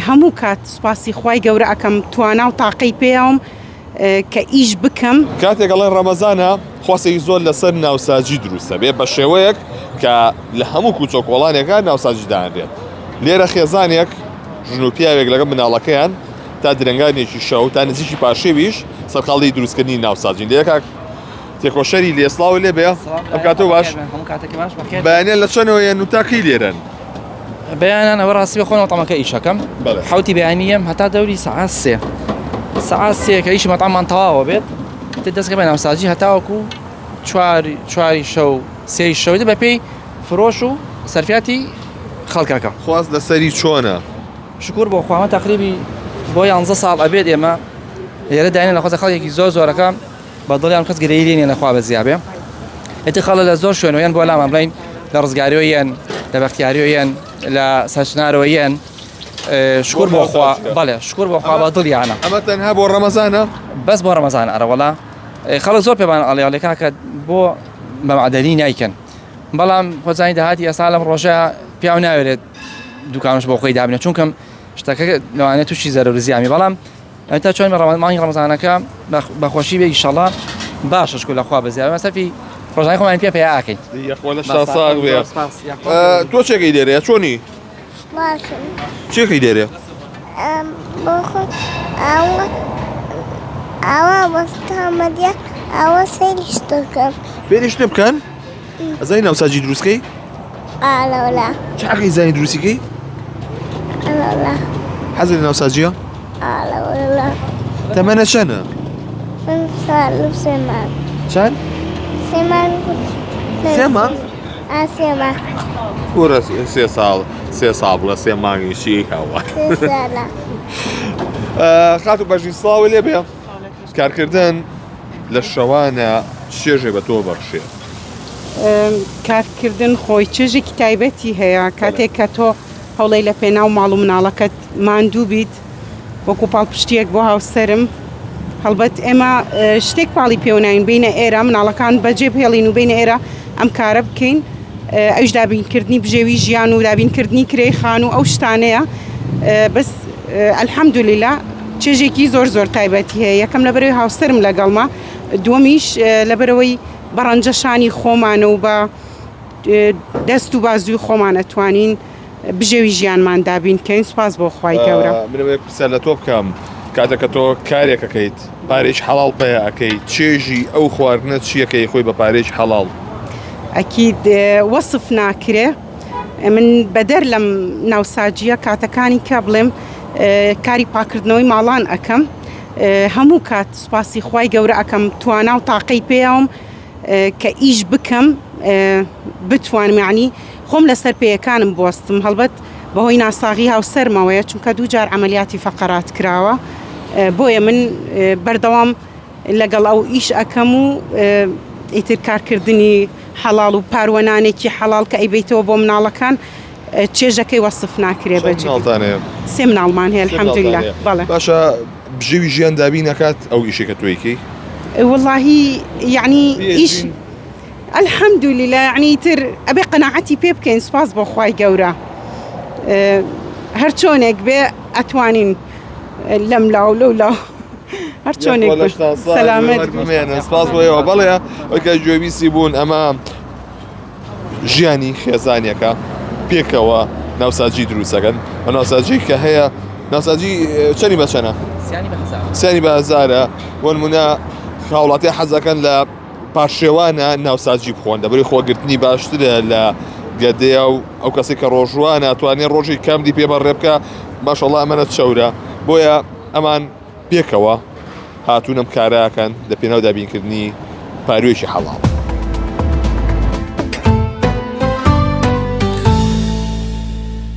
هەموو کات سوپاسی خوای گەورە ئەکەم توانا و تاقەی پێیەوم کە ئیش بکەم. کاتێک ئەڵێن ڕەمەزانە خواستێکی زۆر لەسەر ناوساجی دروستە بێ بە شێوەیەک کە لە هەموو کوچۆ کۆڵانێکە ناوساجی داهێنرێت. لێرە خێزانێک ژن و پیاوێک لەگەڵ مناڵەکەیان تا درنگانێکی شەو تا نزیکی پاشێویش سەرقاڵی دروستکردنی ناوساجین. لێکاک تێکۆشەری لێسڵاو لێ بێ ئەم کاتۆ باش بەیانێن لە چەنەوەیە نوتاقی لێرن. بەیانان ئەوە ڕاستی بە خۆنەوە تەمەکە ئیشەکەم حوتی بەیانیم هەتا دەوری سەعات سێ کە ئیشی مەتامان تەواوە بێت دەستکە بە ناوساجی هەتاوەکو چواری شەو سێی شەوی بە پێی فرۆش و سەرفیاتی خەڵکەکە. خواست لەسەری چۆنە؟ شکر بۆ خوا تقریبی بۆ 11 ساڵ ئەبێت ئێمە لێرە داینە لە خۆزە خەڵکێکی زۆرەکە بە دڵیان کەس گرەیلێنە نەخوا بە زیابێ. ئێتی خەڵە لە زۆر شوێنەوەیان بۆ لامە بڵین لە ڕزگاریۆیان لە بەختیاریۆیان لە سەرچنارەوەیان شکر بۆ خوا بەڵێ شکر بۆ خوا بە دڵیانە. ئەمە تەنها بۆ ڕەمەزانە؟ بەس بۆ ڕەمەزان ئەرەوەڵا خەڵک زۆر پێبان ئەڵێ کاکە بۆ بەمعدەلی نایکەن بەڵام خۆزانی داهاتی ئێستا لەم ڕۆژە پیاو ناوێت دوکانش بۆ خۆی دابنێت چونکەم شتەکە لەوانێت تووشی زەرەر و زیامی بەڵام تا چۆن مانگی ڕەمەزانەکە بەخۆشی بێ ئیشەڵا باشە شکر لە خوا بە زیابێ مەسەفی ڕۆژانەی خۆمان پێ ئاکەین. تۆ چێکی دێرەیە چۆنی؟ چێکی دێرێ؟ بۆ خۆ ئەوە بەستامەدیە ئەوە سەیریش دەکەم. فێریش لێ بکەن؟ ئەزانی ناوساجی دروستکەی؟ ئالەولا. چاقی زانی دروستیکەی؟ ئالەولا. حەزت لە ناوساجیە؟ ئالەولا. تەمەنە چەندە؟ من ساڵ و 3 مانگ. چەند؟ 3 مانگ. 3 مانگ؟ 3 مانگ. وەرە 3 ساڵ بڵە 3 مانگیشی هەوە. 3 ساڵە. خات و بەژی سڵاوی لێ بێ. کارکردن لە شەوانە چێژێ بە تۆ بەخشێ؟ کارکردن خۆی چێژێکی تایبەتی هەیە کاتێک کە تۆ هەوڵی لە پێناو ماڵ و مناڵەکەت ماندوو بیت وەکو پاڵپشتیەک بۆ هاوسەرم هەڵبەت ئێمە شتێک پاڵی پێوناین بینە ئێرە مناڵەکان بەجێ بهێڵین و بینە ئێرە ئەم کارە بکەین ئەوش دابینکردنی بژێوی ژیان و دابینکردنی کرێی خان و ئەو شتانەیە بەس ئەلحەمدولیلا چێژێکی زۆر تایبەتی هەیە یەکەم لەبەرەوەی هاوسەرم لەگەڵما دووەمیش لەبەرەوەی بەڕەنجەشانی خۆمانە و بە دەست و بازوی خۆمانەتوانین بژێوی ژیانمان دابینکەین سوپاس بۆ خوای گەورە. منەوەیەک پرسیار لە تۆ بکەم کاتێککە تۆ کارێکەکەیت پارێک حەڵاڵ پێ ئەەکەیت چێژی ئەو خواردنە چیەکەی خۆی بە پارێک حەڵاڵ؟ ئەکید وەصف ناکرێ من بەدەر لەم ناوساجیە کاتەکانی کە بڵێم کاری پاکردنەوەی ماڵان ئەەکەم هەموو کات سوپاسی خوای گەورە ئەکەم توانا و تاقەی پێیەوم کە ئیش بکەم بتوانم یعنی خۆم لەسەر پێیەکانم بۆستم هەڵبەت بەهۆی ناساغی هاوسەرمەوەیە چونکە دوو جار عملیاتی فەقەرات کراوە بۆیە من بەردەوام لەگەڵ ئەو ئیش ئەەکەم و ئیتر کارکردنی حەڵاڵ و پاروەنانێکی حەڵاڵ کە ئەیبێتەوە بۆ مناڵەکان چێژەکەی وەصف ناکرێ بەجێ. 3 مناڵمان هەیە الحەمدولیلا. بەڵێ باشە بژێوی ژیان دابی نەکات ئەو ئیشێکە تۆیکەی؟ واللهی یعنی ئیش الحەمدولیلا یعنی تر ئەبێ قەناعەتی پێ بکەین سوپاس بۆ خوای گەورە هەر چۆنێک بێ ئەتوانین لەم لاو لەو لاو هەر چۆنێک سەلامەت سپاس بۆیەوە بەڵێ ئەوکە گوێبیسی بوون ئەمە ژیانی خێزانیەکە پێکەوە ناوساجی دروستەکەن و ناوساجی کە هەیە ناوساجی چەنی بەچەنە؟ سیانی بە هەزارە بۆ نمونە هاوڵاتی حەزەکەن لە پاشێوانە ناوساجی بخۆن دەبەری خۆگرتنی باشترە لە گەدەیە و ئەو کەسی کە ڕۆژوانە توانێت ڕۆژی کەمدی پێبەڕێ بکە ماشەڵڵا ئەمەنە چەورە بۆیە ئەمان پێکەوە هاتوونم کاراکەن لە پێناو دابینکردنی پاروێکی حەڵاڵ.